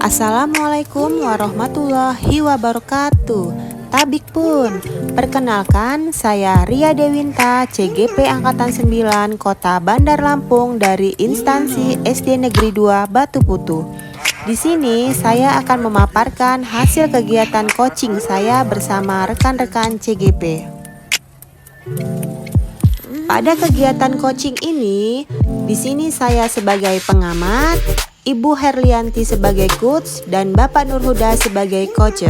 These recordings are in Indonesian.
Assalamualaikum warahmatullahi wabarakatuh. Tabik pun, perkenalkan saya Ria Dewinta, CGP Angkatan 9, Kota Bandar Lampung dari instansi SD Negeri 2 Batu Putu. Di sini saya akan memaparkan hasil kegiatan coaching saya bersama rekan-rekan CGP. Pada kegiatan coaching ini, di sini saya sebagai pengamat, Ibu Herlianti sebagai coach, dan Bapak Nurhuda sebagai coach.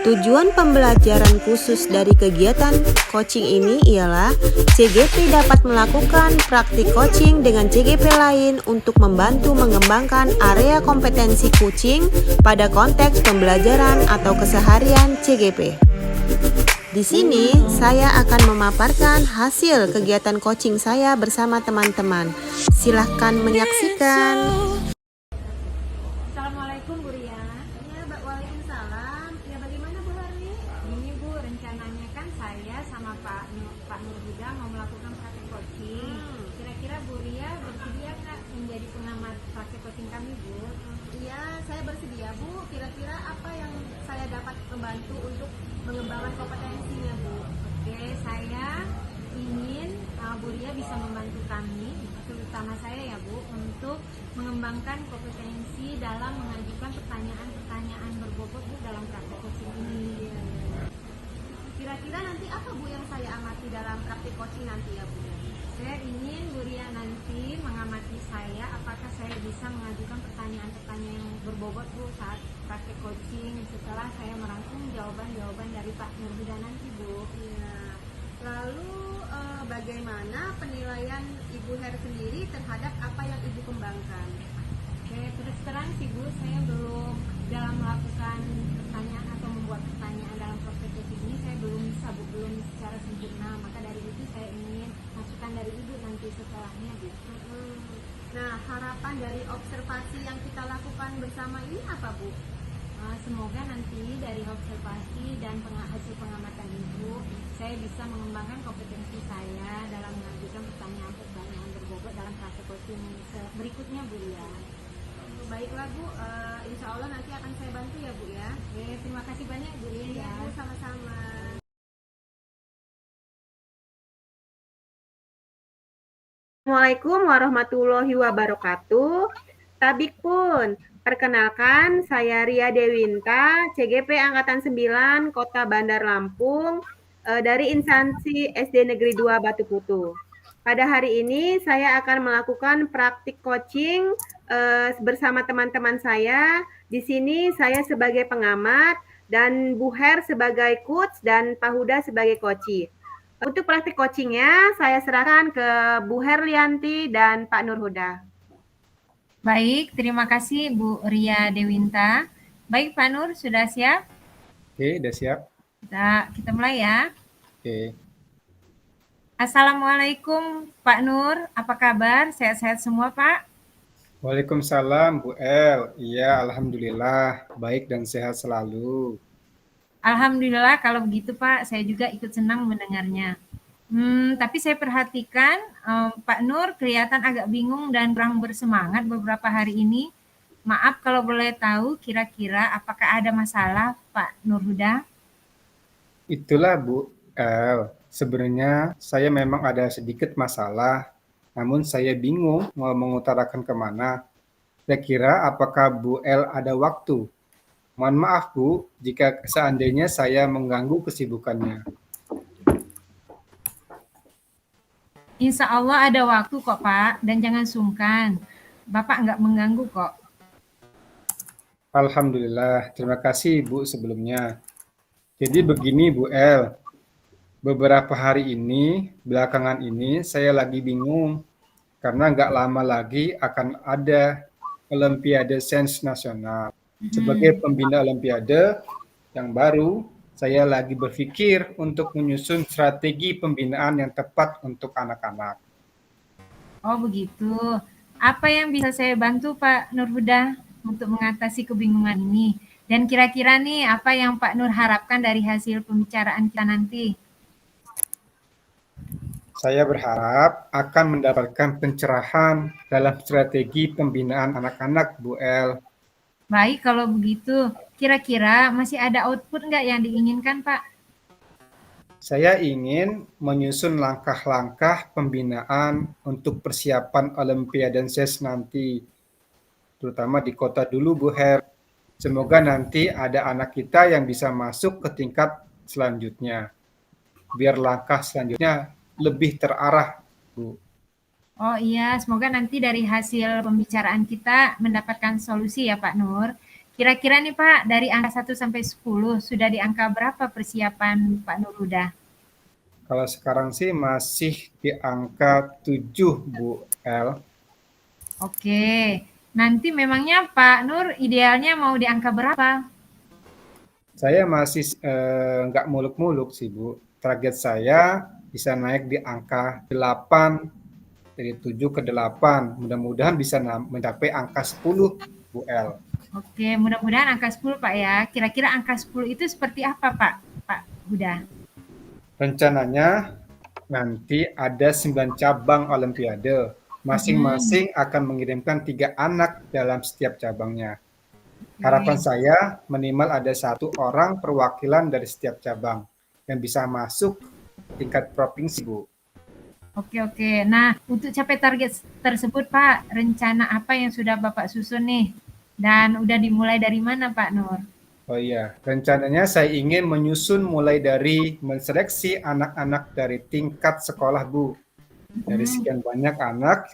Tujuan pembelajaran khusus dari kegiatan coaching ini ialah CGP dapat melakukan praktik coaching dengan CGP lain untuk membantu mengembangkan area kompetensi coaching pada konteks pembelajaran atau keseharian CGP. Di sini saya akan memaparkan hasil kegiatan coaching saya bersama teman-teman. Silahkan menyaksikan. Assalamualaikum Bu Ria. Ya, Waalaikumsalam. Ya, bagaimana Bu Harni? Ini Bu, rencananya kan saya sama Pak Nurhuda mau melakukan praktek coaching. Kira-kira Bu Ria bersedia nggak menjadi pengamat praktek coaching kami, Bu? Iya, saya bersedia Bu. Kira-kira apa yang saya dapat membantu untuk mengembangkan kompetensinya Bu? Oke, saya ingin Bu Ria bisa membantu kami, terutama saya ya Bu, untuk mengembangkan kompetensi dalam mengajukan pertanyaan-pertanyaan berbobot Bu dalam praktek coaching ini. Kira-kira nanti apa Bu yang saya amati dalam praktik coaching nanti ya Bu? Saya ingin Bu Ria nanti mengamati saya apakah saya bisa mengajukan pertanyaan-pertanyaan yang berbobot Bu saat praktek coaching setelah saya merangkum jawaban-jawaban dari Pak Nurhuda nanti Bu. Ya. Lalu bagaimana penilaian Ibu Her sendiri terhadap apa yang Ibu kembangkan? Oke, terus terang sih Bu, saya belum dalam melakukan pertanyaan atau membuat pertanyaan dalam praktek coaching ini saya belum bisa Bu, belum secara sempurna. Maka dari itu saya ingin masukan dari Ibu nanti setelahnya Bu. Nah, harapan dari observasi yang kita lakukan bersama ini apa Bu? Semoga nanti dari observasi dan hasil pengamatan Ibu, saya bisa mengembangkan kompetensi saya dalam mengajukan pertanyaan-pertanyaan berbobot dalam praktek coaching berikutnya Bu ya. Baiklah Bu, insya Allah nanti akan saya bantu ya Bu ya. Oke, terima kasih banyak Bu ya. Iya Bu, sama-sama. Assalamualaikum warahmatullahi wabarakatuh. Tabik pun, perkenalkan saya Ria Dewinta, CGP Angkatan 9, Kota Bandar Lampung, dari instansi SD Negeri 2 Batu Putu. Pada hari ini saya akan melakukan praktik coaching bersama teman-teman saya. Di sini saya sebagai pengamat dan Bu Her sebagai coach dan Pak Huda sebagai coach. Untuk praktik coachingnya, saya serahkan ke Bu Herlianti dan Pak Nurhuda. Baik, terima kasih Bu Ria Dewinta. Baik Pak Nur, sudah siap? Oke, udah siap. Kita mulai ya. Oke. Assalamualaikum Pak Nur, apa kabar? Sehat-sehat semua Pak? Waalaikumsalam Bu El. Iya, alhamdulillah baik dan sehat selalu. Alhamdulillah kalau begitu Pak, saya juga ikut senang mendengarnya. Tapi saya perhatikan Pak Nur kelihatan agak bingung dan kurang bersemangat beberapa hari ini. Maaf kalau boleh tahu kira-kira apakah ada masalah Pak Nurhuda? Itulah Bu El. Sebenarnya saya memang ada sedikit masalah, namun saya bingung mau mengutarakan kemana. Kira-kira apakah Bu El ada waktu? Mohon maaf Bu, jika seandainya saya mengganggu kesibukannya. Insya Allah ada waktu kok Pak, dan jangan sungkan. Bapak nggak mengganggu kok. Alhamdulillah, terima kasih Bu sebelumnya. Jadi begini Bu El, beberapa hari ini, belakangan ini saya lagi bingung karena nggak lama lagi akan ada Olimpiade Sains Nasional. Sebagai pembina Olimpiade yang baru, saya lagi berpikir untuk menyusun strategi pembinaan yang tepat untuk anak-anak. Oh begitu. Apa yang bisa saya bantu Pak Nurhuda untuk mengatasi kebingungan ini? Dan kira-kira nih apa yang Pak Nur harapkan dari hasil pembicaraan kita nanti? Saya berharap akan mendapatkan pencerahan dalam strategi pembinaan anak-anak, Bu El. Baik kalau begitu. Kira-kira masih ada output nggak yang diinginkan, Pak? Saya ingin menyusun langkah-langkah pembinaan untuk persiapan Olimpiade SES nanti, terutama di kota dulu, Bu Her. Semoga nanti ada anak kita yang bisa masuk ke tingkat selanjutnya, biar langkah selanjutnya lebih terarah, Bu. Oh iya, semoga nanti dari hasil pembicaraan kita mendapatkan solusi ya Pak Nur. Kira-kira nih Pak, dari angka 1 sampai 10 sudah di angka berapa persiapan Pak Nur Huda? Kalau sekarang sih masih di angka 7, Bu El. Oke, nanti memangnya Pak Nur idealnya mau di angka berapa? Saya masih nggak muluk-muluk sih, Bu. Target saya bisa naik di angka 8, dari 7 ke 8. Mudah-mudahan bisa mencapai angka 10, Bu El. Oke, mudah-mudahan angka 10 Pak ya. Kira-kira angka 10 itu seperti apa Pak? Pak Huda? Rencananya nanti ada 9 cabang Olimpiade. Masing-masing akan mengirimkan 3 anak dalam setiap cabangnya. Harapan saya minimal ada 1 orang perwakilan dari setiap cabang yang bisa masuk tingkat provinsi, Bu. Oke. Nah, untuk capai target tersebut Pak, rencana apa yang sudah Bapak susun nih? Dan udah dimulai dari mana Pak Nur? Oh iya, rencananya saya ingin menyusun mulai dari menseleksi anak-anak dari tingkat sekolah, Bu. Dari sekian banyak anak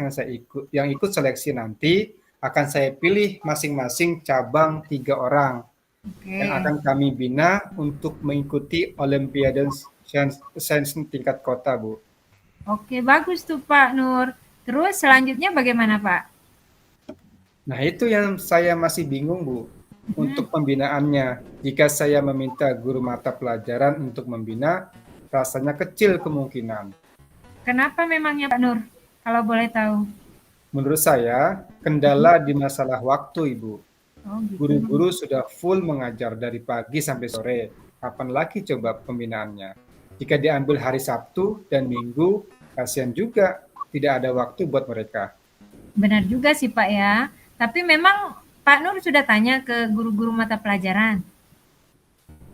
yang ikut seleksi nanti, akan saya pilih masing-masing cabang 3 orang yang Oke. akan kami bina untuk mengikuti Olimpiade Sains tingkat kota, Bu. Oke, bagus tuh Pak Nur. Terus selanjutnya bagaimana Pak? Nah, itu yang saya masih bingung, Bu, untuk pembinaannya. Jika saya meminta guru mata pelajaran untuk membina, rasanya kecil kemungkinan. Kenapa memangnya Pak Nur? Kalau boleh tahu. Menurut saya, kendala di masalah waktu, Ibu. Oh gitu. Guru-guru sudah full mengajar dari pagi sampai sore. Kapan lagi coba pembinaannya? Jika diambil hari Sabtu dan Minggu, kasihan juga tidak ada waktu buat mereka. Benar juga sih Pak ya. Tapi memang Pak Nur sudah tanya ke guru-guru mata pelajaran.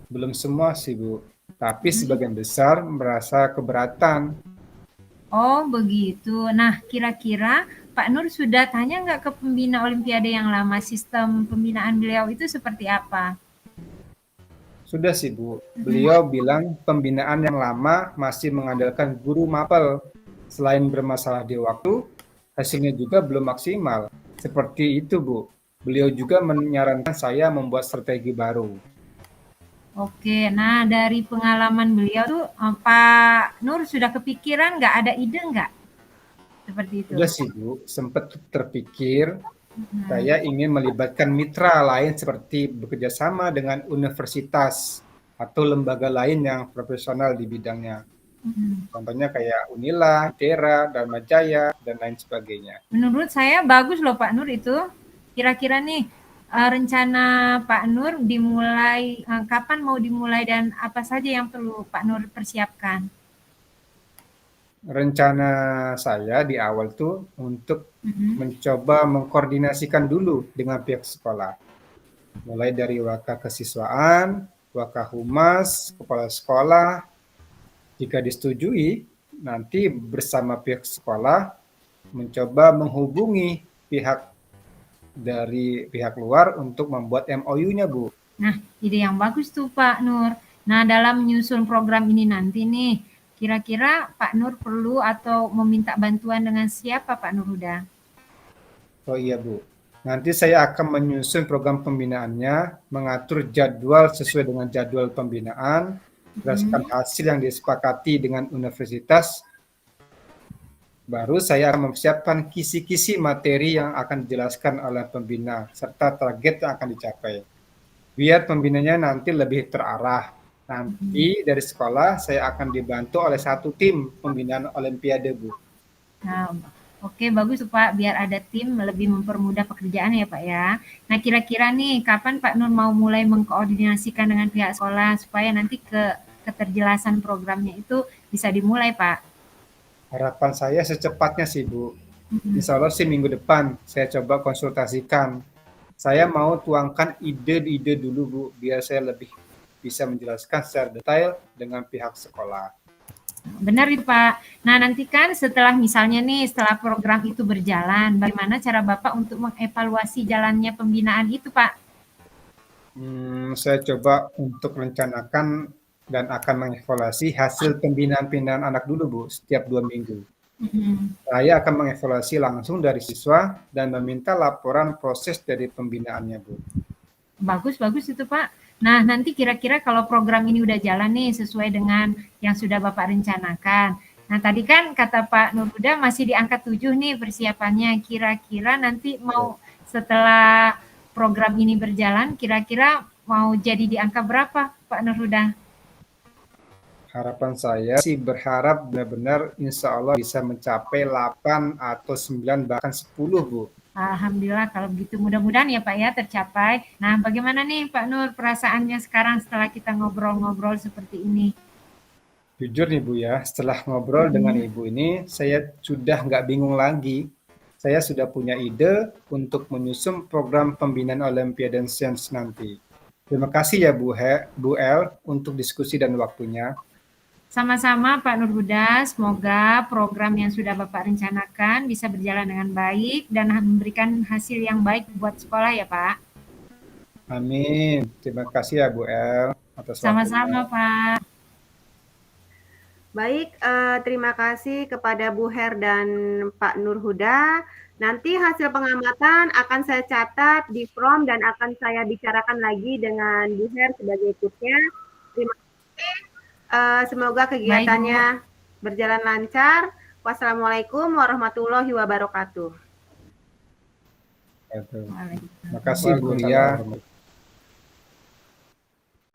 Belum semua sih, Bu. Tapi sebagian besar merasa keberatan. Oh begitu. Nah kira-kira Pak Nur sudah tanya nggak ke pembina Olimpiade yang lama sistem pembinaan beliau itu seperti apa? Sudah sih, Bu. Beliau bilang pembinaan yang lama masih mengandalkan guru mapel. Selain bermasalah di waktu, hasilnya juga belum maksimal. Seperti itu, Bu. Beliau juga menyarankan saya membuat strategi baru. Oke, nah dari pengalaman beliau tuh Pak Nur sudah kepikiran nggak ada ide nggak? Seperti itu. Sudah sih, Bu. Sempat terpikir saya ingin melibatkan mitra lain seperti bekerja sama dengan universitas atau lembaga lain yang profesional di bidangnya. Contohnya kayak Unila, Tera, Dharma Jaya, dan lain sebagainya. Menurut saya bagus loh Pak Nur itu. Kira-kira nih rencana Pak Nur dimulai kapan mau dimulai dan apa saja yang perlu Pak Nur persiapkan? Rencana saya di awal tuh untuk mencoba mengkoordinasikan dulu dengan pihak sekolah. Mulai dari wakakesiswaan, wakahumas, kepala sekolah. Jika disetujui, nanti bersama pihak sekolah mencoba menghubungi pihak dari pihak luar untuk membuat MOU-nya, Bu. Nah, ide yang bagus tuh Pak Nur. Nah, dalam menyusun program ini nanti nih, kira-kira Pak Nur perlu atau meminta bantuan dengan siapa Pak Nur Huda? Oh iya, Bu. Nanti saya akan menyusun program pembinaannya, mengatur jadwal sesuai dengan jadwal pembinaan, berdasarkan hasil yang disepakati dengan universitas. Baru saya akan mempersiapkan kisi-kisi materi yang akan dijelaskan oleh pembina, serta target yang akan dicapai. Biar pembinanya nanti lebih terarah. Nanti dari sekolah saya akan dibantu oleh satu tim pembinaan Olimpiade, Bu. Nah, oke bagus tuh Pak, biar ada tim lebih mempermudah pekerjaan ya Pak ya. Nah kira-kira nih kapan Pak Nur mau mulai mengkoordinasikan dengan pihak sekolah supaya nanti keterjelasan programnya itu bisa dimulai Pak? Harapan saya secepatnya sih Bu. Mhm. Insya Allah sih minggu depan saya coba konsultasikan. Saya mau tuangkan ide-ide dulu Bu, biar saya lebih bisa menjelaskan secara detail dengan pihak sekolah. Benar itu Pak. Nah nanti kan setelah misalnya nih, setelah program itu berjalan, bagaimana cara Bapak untuk mengevaluasi jalannya pembinaan itu Pak? Saya coba untuk rencanakan dan akan mengevaluasi hasil pembinaan-pembinaan anak dulu Bu, setiap 2 minggu. Mhm. Saya akan mengevaluasi langsung dari siswa dan meminta laporan proses dari pembinaannya Bu. Bagus bagus itu Pak. Nah nanti kira-kira kalau program ini udah jalan nih sesuai dengan yang sudah Bapak rencanakan. Nah tadi kan kata Pak Nurhuda masih di angka 7 nih persiapannya. Kira-kira nanti mau setelah program ini berjalan, kira-kira mau jadi di angka berapa Pak Nurhuda? Harapan saya sih berharap benar-benar insya Allah bisa mencapai 8 atau 9 bahkan 10 Bu. Alhamdulillah kalau begitu mudah-mudahan ya Pak ya tercapai. Nah bagaimana nih Pak Nur perasaannya sekarang setelah kita ngobrol-ngobrol seperti ini? Jujur nih Bu ya, setelah ngobrol dengan Ibu ini, saya sudah nggak bingung lagi. Saya sudah punya ide untuk menyusun program pembinaan Olimpiade Sains nanti. Terima kasih ya Bu El untuk diskusi dan waktunya. Sama-sama Pak Nurhuda, semoga program yang sudah Bapak rencanakan bisa berjalan dengan baik dan memberikan hasil yang baik buat sekolah ya Pak. Amin. Terima kasih ya Bu El atas waktunya. Sama-sama Pak. Baik, terima kasih kepada Bu Her dan Pak Nurhuda. Nanti hasil pengamatan akan saya catat di form dan akan saya bicarakan lagi dengan Bu Her sebagai ikutnya. Terima kasih. Semoga kegiatannya berjalan lancar. Wassalamualaikum warahmatullahi wabarakatuh. Terima kasih Bu Ria.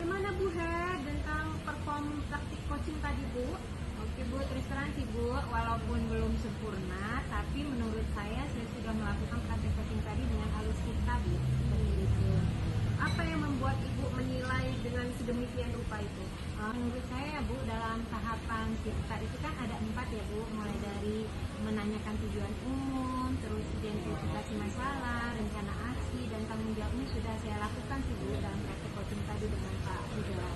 Gimana Bu Her tentang perform praktik coaching tadi Bu? Oke Bu, terus terang sih Bu, walaupun belum sempurna, tapi menurut saya sudah melakukan praktik coaching tadi dengan halus kita Bu. Seperti itu. Apa yang membuat Ibu menilai dengan sedemikian rupa itu? Menurut saya Bu, dalam tahapan kita itu kan ada 4 ya Bu, mulai dari menanyakan tujuan umum, terus identifikasi masalah, rencana aksi, dan tanggung jawabnya sudah saya lakukan sih Bu dalam praktik coaching tadi dengan Pak Huda.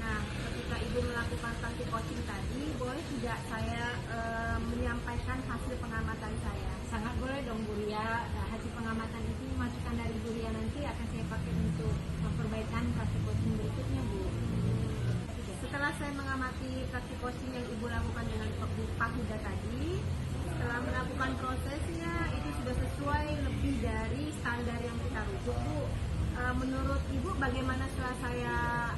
Nah, ketika Ibu melakukan praktik coaching tadi, boleh tidak saya menyampaikan hasil pengamatan saya? Sangat boleh dong Bu Ria. Nah, hasil pengamatan itu masukan dari Bu Ria nanti akan saya pakai untuk memperbaikan praktik coaching berikutnya Bu. Setelah saya mengamati praktik coaching yang Ibu lakukan dengan Pak Huda tadi, setelah melakukan prosesnya itu sudah sesuai lebih dari standar yang kita rujuk Bu. Menurut Ibu bagaimana setelah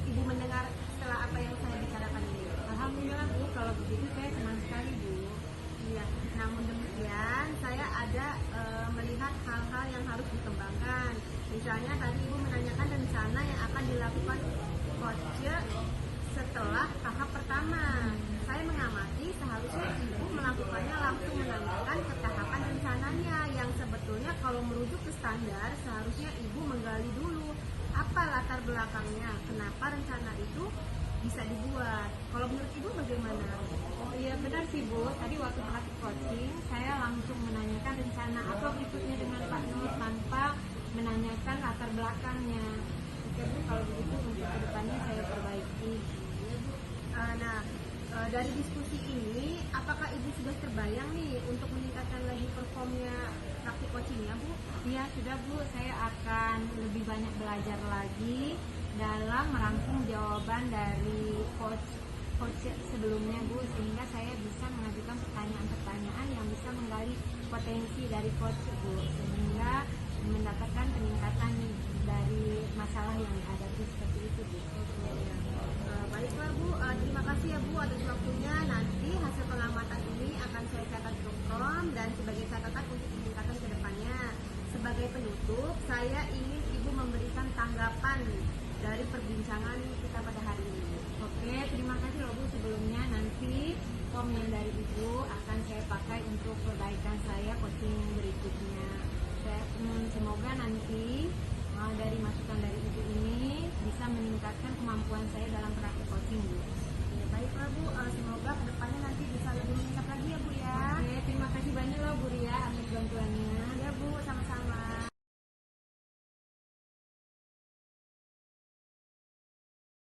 Ibu mendengar setelah apa yang saya bicarakan ini? Alhamdulillah Bu, kalau begitu saya senang sekali Bu. Iya, namun demikian saya ada melihat hal-hal yang harus dikembangkan. Misalnya tadi Ibu menanyakan rencana yang akan dilakukan coach setelah tahap pertama. Saya mengamati seharusnya Ibu melakukannya langsung menanyakan ke tahapan rencananya yang sebetulnya kalau merujuk ke standar seharusnya Ibu menggali dulu apa latar belakangnya, kenapa rencana itu bisa dibuat. Kalau menurut Ibu bagaimana? Oh iya benar sih Bu, tadi waktu praktik coaching saya langsung menanyakan rencana apa berikutnya dengan Pak Nur tanpa menanyakan latar belakangnya. Oke Bu, kalau begitu untuk kedepannya saya perbaiki. Dari diskusi ini, apakah Ibu sudah terbayang nih untuk meningkatkan lagi performnya praktik coachingnya Bu? Iya sudah Bu, saya akan lebih banyak belajar lagi dalam merangkum jawaban dari coach sebelumnya Bu, sehingga saya bisa mengajukan pertanyaan-pertanyaan yang bisa menggali potensi dari coach Bu, sehingga mendapatkan peningkatan dari masalah yang dihadapi seperti itu Bu. Baiklah Bu, terima kasih ya Bu atas waktunya.